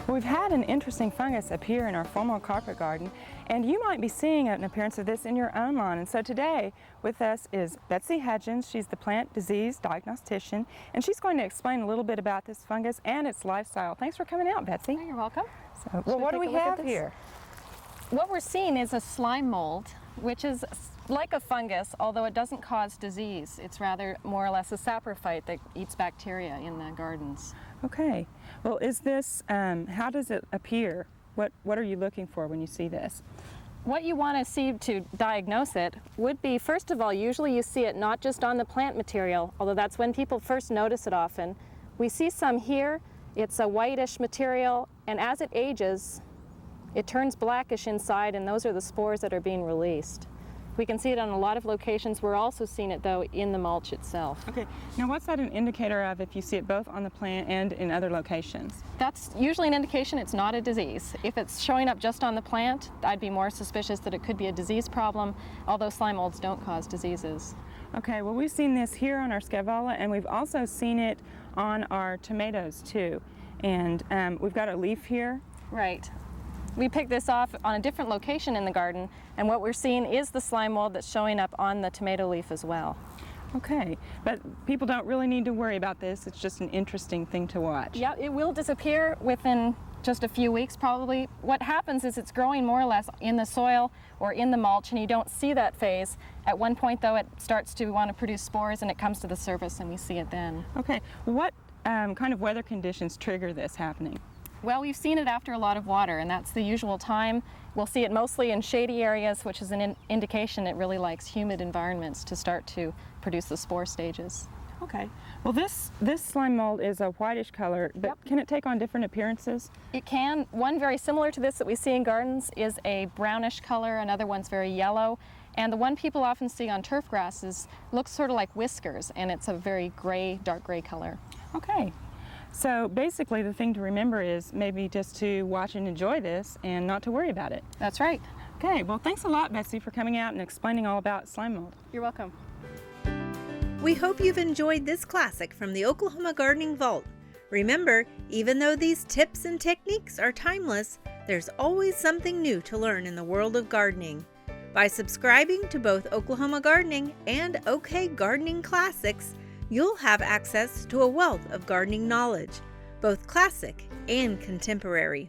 We've had an interesting fungus appear in our formal carpet garden, and you might be seeing an appearance of this in your own lawn. And so today with us is Betsy Hudgins. She's the Plant Disease Diagnostician, and she's going to explain a little bit about this fungus and its lifestyle. Thanks for coming out, Betsy. Oh, you're welcome. So, well, what do we have here? What we're seeing is a slime mold, which is like a fungus, although it doesn't cause disease. It's rather more or less a saprophyte that eats bacteria in the gardens. Okay. Well, is this, how does it appear? What are you looking for when you see this? What you want to see to diagnose it would be, first of all, usually you see it not just on the plant material, although that's when people first notice it often. We see some here. It's a whitish material, and as it ages, it turns blackish inside, and those are the spores that are being released. We can see it on a lot of locations. We're also seeing it, though, in the mulch itself. Okay. Now, what's that an indicator of if you see it both on the plant and in other locations? That's usually an indication it's not a disease. If it's showing up just on the plant, I'd be more suspicious that it could be a disease problem, although slime molds don't cause diseases. Okay, well, we've seen this here on our scaevola, and we've also seen it on our tomatoes, too. And we've got a leaf here. Right. We picked this off on a different location in the garden, and what we're seeing is the slime mold that's showing up on the tomato leaf as well. Okay, but people don't really need to worry about this. It's just an interesting thing to watch. Yeah, it will disappear within just a few weeks probably. What happens is it's growing more or less in the soil or in the mulch, and you don't see that phase. At one point, though, it starts to want to produce spores, and it comes to the surface, and we see it then. Okay, what kind of weather conditions trigger this happening? Well, we've seen it after a lot of water, and that's the usual time. We'll see it mostly in shady areas, which is an indication it really likes humid environments to start to produce the spore stages. Okay. Well, this slime mold is a whitish color, but Yep. Can it take on different appearances? It can. One very similar to this that we see in gardens is a brownish color. Another one's very yellow. And the one people often see on turf grasses looks sort of like whiskers, and it's a very gray, dark gray color. Okay. So basically the thing to remember is maybe just to watch and enjoy this and not to worry about it. That's right. Okay, well, thanks a lot, Betsy, for coming out and explaining all about slime mold. You're welcome. We hope you've enjoyed this classic from the Oklahoma Gardening Vault. Remember, even though these tips and techniques are timeless, there's always something new to learn in the world of gardening. By subscribing to both Oklahoma Gardening and OK Gardening Classics, you'll have access to a wealth of gardening knowledge, both classic and contemporary.